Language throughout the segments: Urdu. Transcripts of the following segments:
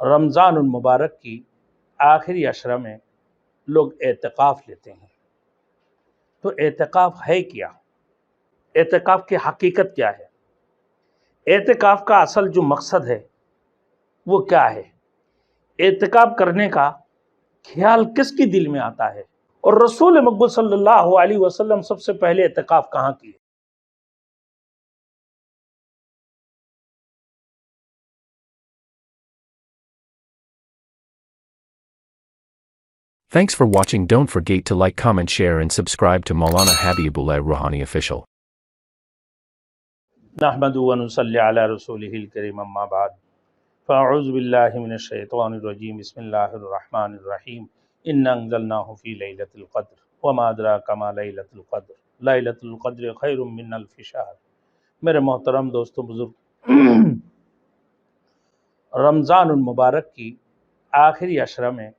رمضان المبارک کی آخری عشرہ میں لوگ اعتکاف لیتے ہیں، تو اعتکاف ہے کیا؟ اعتکاف کی حقیقت کیا ہے؟ اعتکاف کا اصل جو مقصد ہے وہ کیا ہے؟ اعتکاف کرنے کا خیال کس کی دل میں آتا ہے؟ اور رسول مقبول صلی اللہ علیہ وسلم سب سے پہلے اعتکاف کہاں کیے؟ Thanks for watching. Don't forget to like, comment, share and subscribe to Maulana Habibullah Rouhani Official. نحمد و نصلی علی رسولہ الکریم اما بعد فاعوذ باللہ من الشیطان الرجیم بسم اللہ الرحمن الرحیم انا انزلناہ فی لیلۃ القدر وما ادراک ما لیلۃ القدر لیلۃ القدر خیر من الف شہر۔ میرے محترم دوستو بزرگ، رمضان المبارک کی آخری عشرہ میں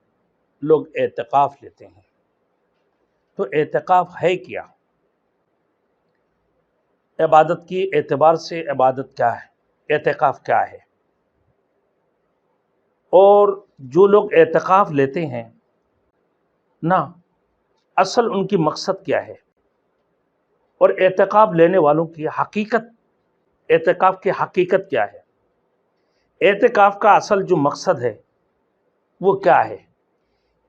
لوگ اعتکاف لیتے ہیں، تو اعتکاف ہے کیا؟ عبادت کی اعتبار سے عبادت کیا ہے؟ اعتکاف کیا ہے؟ اور جو لوگ اعتکاف لیتے ہیں نا، اصل ان کی مقصد کیا ہے؟ اور اعتکاف لینے والوں کی حقیقت، اعتکاف کی حقیقت کیا ہے؟ اعتکاف کا اصل جو مقصد ہے وہ کیا ہے؟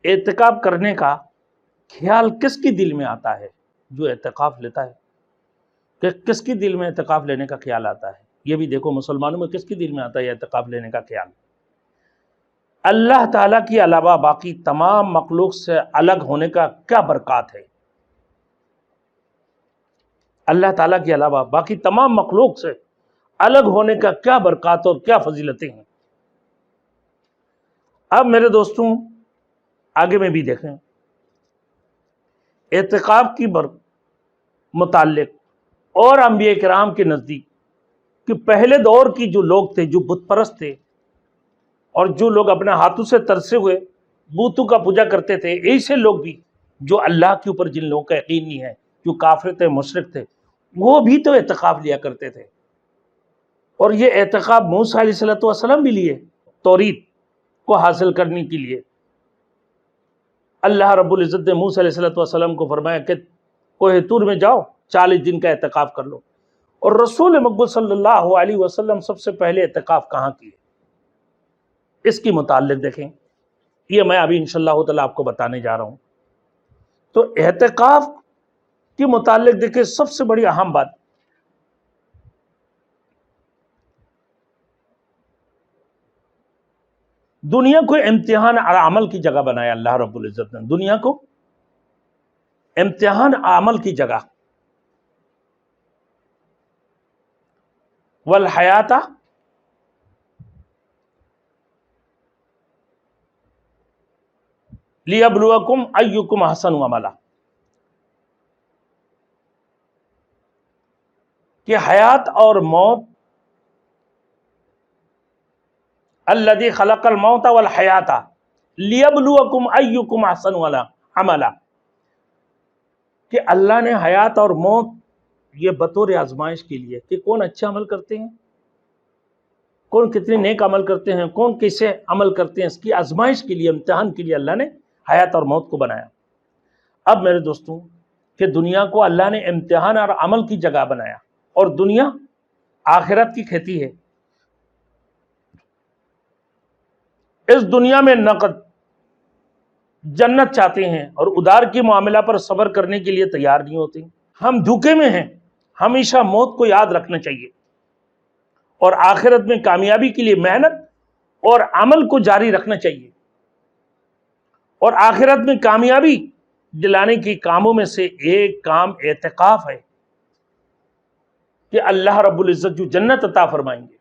اعتکاف کرنے کا خیال کس کی دل میں آتا ہے جو اعتکاف لیتا ہے؟ کہ کس کی دل میں اعتکاف لینے کا خیال آتا ہے؟ یہ بھی دیکھو مسلمانوں میں کس کی دل میں آتا ہے اعتکاف لینے کا خیال؟ اللہ تعالیٰ کی علاوہ باقی تمام مخلوق سے الگ ہونے کا کیا برکات ہے؟ اللہ تعالیٰ کے علاوہ باقی تمام مخلوق سے الگ ہونے کا کیا برکات اور کیا فضیلتیں ہیں؟ اب میرے دوستوں آگے میں بھی دیکھیں، اعتکاف کی متعلق اور انبیاء کرام کے نزدیک کہ پہلے دور کی جو لوگ تھے، جو بت پرست تھے اور جو لوگ اپنے ہاتھوں سے ترسے ہوئے بتوں کا پوجا کرتے تھے، ایسے لوگ بھی جو اللہ کے اوپر جن لوگوں کا یقین نہیں ہے، جو کافر تھے، مشرک تھے، وہ بھی تو اعتکاف لیا کرتے تھے۔ اور یہ اعتکاف موسیٰ علیہ السلام بھی لیے توریت کو حاصل کرنے کے لیے۔ اللہ رب العزت نے موسیٰ علیہ السلام کو فرمایا کہ کوہ طور میں جاؤ، 40 دن کا اعتکاف کر لو۔ اور رسول مقبول صلی اللہ علیہ وسلم سب سے پہلے اعتکاف کہاں کیے؟ اس کی متعلق دیکھیں، یہ میں ابھی انشاءاللہ تعالیٰ آپ کو بتانے جا رہا ہوں۔ تو اعتکاف کے متعلق دیکھیں، سب سے بڑی اہم بات، دنیا کو امتحان اور عمل کی جگہ بنایا اللہ رب العزت نے، دنیا کو امتحان عمل کی جگہ، والحیات لیبلوکم ایکم احسن عملا، کہ حیات اور موت، الذی خلق الموت والحیات لیبلوکم ایکم احسن عملا، کہ اللہ نے حیات اور موت یہ بطور آزمائش کے لیے کہ کون اچھا عمل کرتے ہیں، کون کتنے نیک عمل کرتے ہیں، کون کیسے عمل کرتے ہیں، اس کی آزمائش کے لیے، امتحان کے لیے اللہ نے حیات اور موت کو بنایا۔ اب میرے دوستوں کہ دنیا کو اللہ نے امتحان اور عمل کی جگہ بنایا، اور دنیا آخرت کی کھیتی ہے۔ اس دنیا میں نقد جنت چاہتے ہیں اور ادار کی معاملہ پر صبر کرنے کے لیے تیار نہیں ہوتے۔ ہم دھوکے میں ہیں، ہمیشہ موت کو یاد رکھنا چاہیے اور آخرت میں کامیابی کے لیے محنت اور عمل کو جاری رکھنا چاہیے۔ اور آخرت میں کامیابی دلانے کے کاموں میں سے ایک کام اعتکاف ہے، کہ اللہ رب العزت جو جنت عطا فرمائیں گے،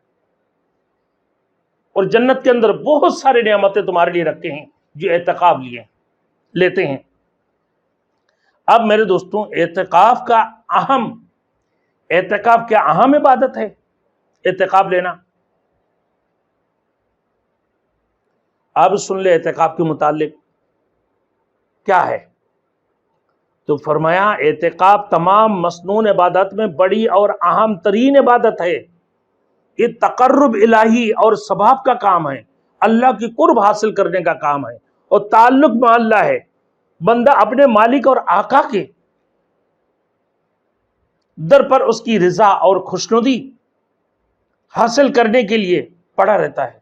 اور جنت کے اندر بہت سارے نعمتیں تمہارے لیے رکھتے ہیں جو اعتکاف لیتے ہیں۔ اب میرے دوستوں اعتکاف کیا اہم عبادت ہے اعتکاف لینا؟ اب سن لے اعتکاف کے متعلق کیا ہے۔ تو فرمایا اعتکاف تمام مسنون عبادت میں بڑی اور اہم ترین عبادت ہے، یہ تقرب الہی اور ثواب کا کام ہے، اللہ کی قرب حاصل کرنے کا کام ہے اور تعلق میں اللہ ہے. بندہ اپنے مالک اور آقا کے در پر اس کی رضا اور خوشنودی حاصل کرنے کے لیے پڑا رہتا ہے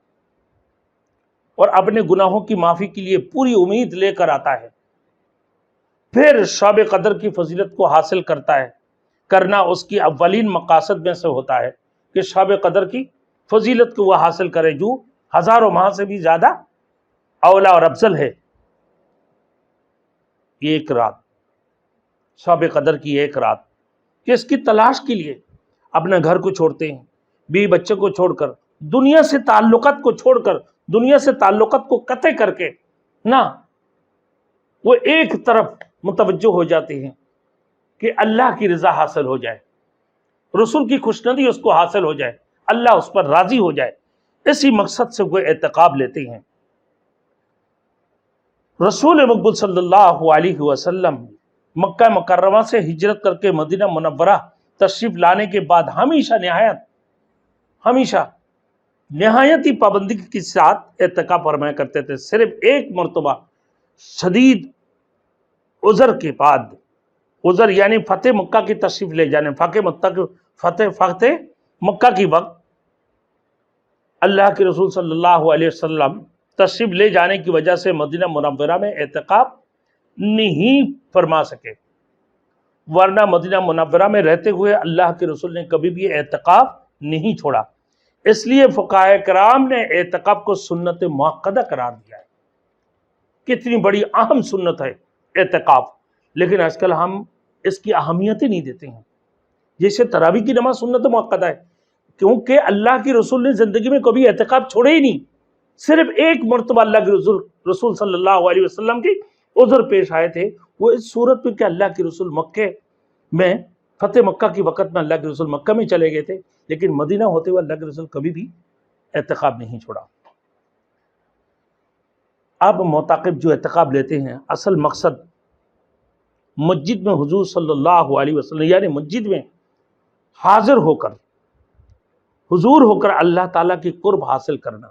اور اپنے گناہوں کی معافی کے لیے پوری امید لے کر آتا ہے. پھر شب قدر کی فضیلت کو حاصل کرنا اس کی اولین مقاصد میں سے ہوتا ہے کہ شب قدر کی فضیلت کو وہ حاصل کرے جو ہزاروں ماہ سے بھی زیادہ اولا اور افضل ہے. ایک رات، شب قدر کی ایک رات، کہ اس کی تلاش کے لیے اپنے گھر کو چھوڑتے ہیں، بیوی بچے کو چھوڑ کر، دنیا سے تعلقات کو چھوڑ کر، دنیا سے تعلقات کو قطع کر کے نہ وہ ایک طرف متوجہ ہو جاتے ہیں کہ اللہ کی رضا حاصل ہو جائے، رسول کی خوشنودی اس کو حاصل ہو جائے، اللہ اس پر راضی ہو جائے. اسی مقصد سے وہ اعتکاف لیتے ہیں. رسول مقبول صلی اللہ علیہ وسلم مکہ مکرمہ سے ہجرت کر کے مدینہ منورہ تشریف لانے کے بعد ہمیشہ نہایت ہی پابندی کے ساتھ اعتکاف فرمایا کرتے تھے. صرف ایک مرتبہ شدید عذر کے بعد، عذر یعنی فتح مکہ کی تشریف لے جانے، فتح مکہ کی وقت اللہ کے رسول صلی اللہ علیہ وسلم تشریف لے جانے کی وجہ سے مدینہ منورہ میں اعتکاف نہیں فرما سکے، ورنہ مدینہ منورہ میں رہتے ہوئے اللہ کے رسول نے کبھی بھی اعتکاف نہیں چھوڑا. اس لیے فقہاء کرام نے اعتکاف کو سنت مؤکدہ قرار دیا ہے. کتنی بڑی اہم سنت ہے اعتکاف، لیکن آج کل ہم اس کی اہمیت ہی نہیں دیتے ہیں. جیسے تراویح کی نماز سنت مؤکدہ ہے، کیونکہ اللہ کے رسول نے زندگی میں کبھی اعتکاف چھوڑے ہی نہیں. صرف ایک مرتبہ اللہ کے رسول صلی اللہ علیہ وسلم کی عذر پیش آئے تھے، وہ اس صورت میں کہ اللہ کے رسول مکہ میں فتح مکہ کی وقت میں اللہ کے رسول مکہ میں چلے گئے تھے، لیکن مدینہ ہوتے ہوئے اللہ کے رسول کبھی بھی اعتکاف نہیں چھوڑا. اب معتکف جو اعتکاف لیتے ہیں، اصل مقصد مسجد میں حضور صلی اللہ علیہ وسلم یعنی مسجد میں حاضر ہو کر، حضور ہو کر اللہ تعالیٰ کی قرب حاصل کرنا،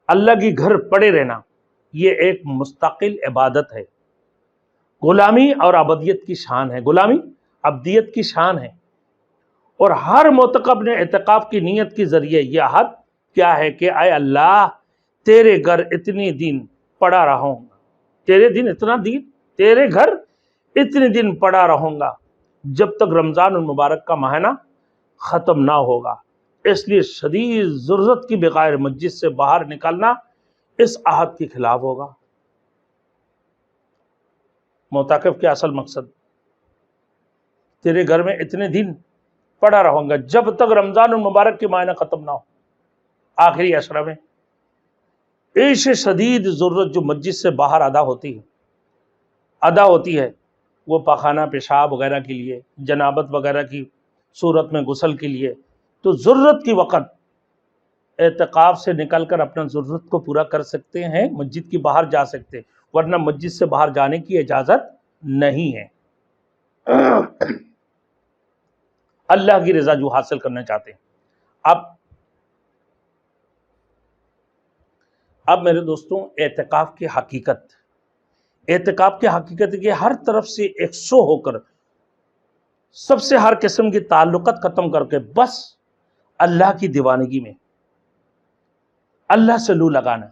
اللہ کی گھر پڑے رہنا، یہ ایک مستقل عبادت ہے. غلامی اور عبدیت کی شان ہے، غلامی عبدیت کی شان ہے. اور ہر معتکف نے اعتکاف کی نیت کے ذریعے یہ عہد کیا ہے کہ اے اللہ، تیرے گھر اتنے دن پڑا رہوں گا، تیرے گھر اتنے دن پڑا رہوں گا جب تک رمضان المبارک کا مہینہ ختم نہ ہوگا. اس لیے شدید ضرورت کی بغیر مسجد سے باہر نکلنا اس عہد کے خلاف ہوگا. معتکف کے اصل مقصد تیرے گھر میں اتنے دن پڑا رہوں گا جب تک رمضان المبارک کے مہینہ ختم نہ ہو. آخری عشرہ میں عیش شدید ضرورت جو مسجد سے باہر ادا ہوتی ہے وہ پاخانہ پیشاب وغیرہ کے لیے، جنابت وغیرہ کی صورت میں غسل کے لیے، تو ضرورت کی وقت اعتکاف سے نکل کر اپنا ضرورت کو پورا کر سکتے ہیں، مسجد کی باہر جا سکتے، ورنہ مسجد سے باہر جانے کی اجازت نہیں ہے. اللہ کی رضا جو حاصل کرنا چاہتے ہیں. اب میرے دوستوں، اعتکاف کی حقیقت ہے کہ ہر طرف سے 100 ہو کر سب سے ہر قسم کی تعلقات ختم کر کے بس اللہ کی دیوانگی میں اللہ سے لو لگانا،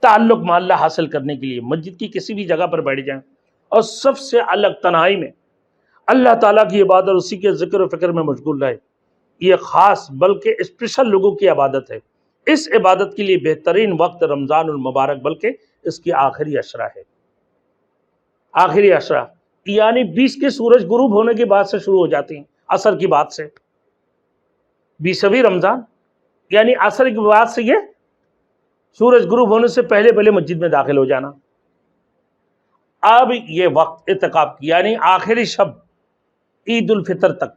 تعلق میں اللہ حاصل کرنے کے لیے مسجد کی کسی بھی جگہ پر بیٹھ جائیں اور سب سے الگ تنہائی میں اللہ تعالیٰ کی عبادت، اسی کے ذکر و فکر میں مشغول رہے. یہ خاص بلکہ اسپیشل لوگوں کی عبادت ہے. اس عبادت کے لیے بہترین وقت رمضان المبارک بلکہ اس کی آخری عشرہ ہے. آخری عشرہ یعنی 20 کے سورج غروب ہونے کے بعد سے شروع ہو جاتی ہیں، عصر کی بعد سے 20ویں رمضان یعنی عصر کی بعد سے یہ سورج غروب ہونے سے پہلے مسجد میں داخل ہو جانا. اب یہ وقت اعتکاف کی یعنی آخری شب عید الفطر تک،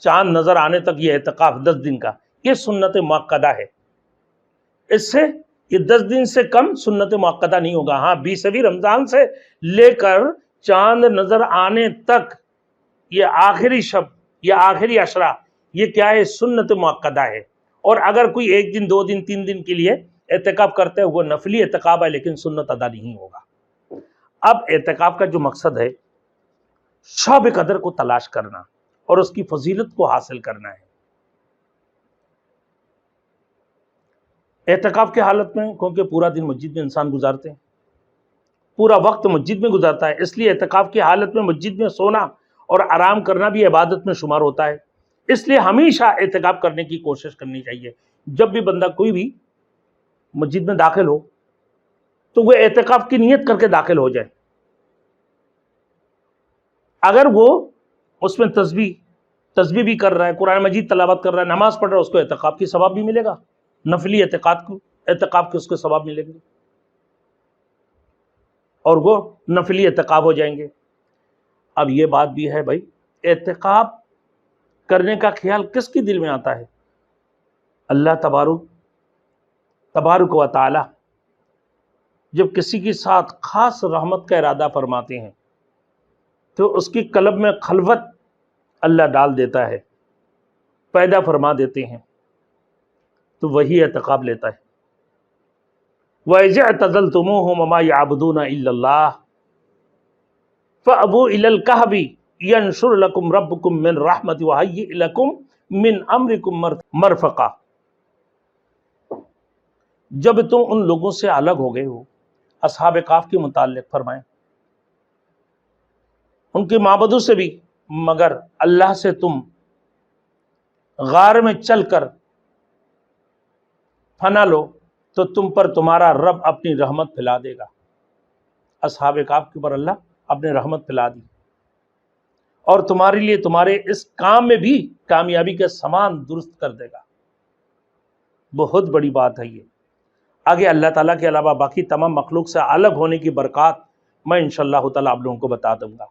چاند نظر آنے تک یہ اعتکاف 10 دن کا، یہ سنت مؤکدہ ہے. اس سے یہ 10 دن سے کم سنت مؤکدہ نہیں ہوگا. ہاں 20ویں رمضان سے لے کر چاند نظر آنے تک یہ آخری شب، یہ آخری عشرہ، یہ کیا ہے؟ سنت مؤکدہ ہے. اور اگر کوئی 1 دن 2 دن 3 دن کے لیے اعتکاف کرتے ہیں وہ نفلی اعتکاف ہے لیکن سنت ادا نہیں ہوگا۔ اب اعتکاف کا جو مقصد ہے شب قدر کو تلاش کرنا اور اس کی فضیلت کو حاصل کرنا ہے۔ اعتکاف کی حالت میں کیونکہ پورا دن مسجد میں انسان گزارتے ہیں، پورا وقت مسجد میں گزارتا ہے، اس لیے اعتکاف کی حالت میں مسجد میں سونا اور آرام کرنا بھی عبادت میں شمار ہوتا ہے۔ اس لیے ہمیشہ اعتکاف کرنے کی کوشش کرنی چاہیے۔ جب بھی بندہ کوئی بھی مسجد میں داخل ہو تو وہ اعتکاف کی نیت کر کے داخل ہو جائے۔ اگر وہ اس میں تسبیح بھی کر رہا ہے، قرآن مجید تلاوت کر رہا ہے، نماز پڑھ رہا ہے، اس کو اعتکاف کی ثواب بھی ملے گا، نفلی اعتکاف کے اس کو ثواب ملیں گے اور وہ نفلی اعتکاف ہو جائیں گے۔ اب یہ بات بھی ہے بھائی، اعتکاف کرنے کا خیال کس کے دل میں آتا ہے؟ اللہ تبارک و تعالی جب کسی کے ساتھ خاص رحمت کا ارادہ فرماتے ہیں تو اس کی قلب میں خلوت اللہ ڈال دیتا ہے، پیدا فرما دیتے ہیں، تو وہی اعتکاف لیتا ہے۔ وَإِذِ اعْتَزَلْتُمُوهُمْ وَمَا يَعْبُدُونَ إِلَّا اللَّهَ فَأَوُوا إِلَى الْكَهْفِ يَنشُرْ لَكُمْ رَبُّكُمْ مِنْ رَحْمَتِهِ وَيُهَيِّئْ لَكُمْ مِنْ أَمْرِكُمْ مَرْفَقًا۔ جب تم ان لوگوں سے الگ ہو گئے ہو، اصحاب کہف کے متعلق فرمائیں، ان کے معبودوں سے بھی، مگر اللہ سے تم غار میں چل کر پناہ لو تو تم پر تمہارا رب اپنی رحمت پھیلا دے گا۔ اصحاب کہف کے اوپر اللہ اپنے رحمت پھیلا دی اور تمہارے لیے تمہارے اس کام میں بھی کامیابی کے سامان درست کر دے گا۔ بہت بڑی بات ہے یہ۔ آگے اللہ تعالیٰ کے علاوہ باقی تمام مخلوق سے الگ ہونے کی برکات میں انشاءاللہ تعالیٰ آپ لوگوں کو بتا دوں گا۔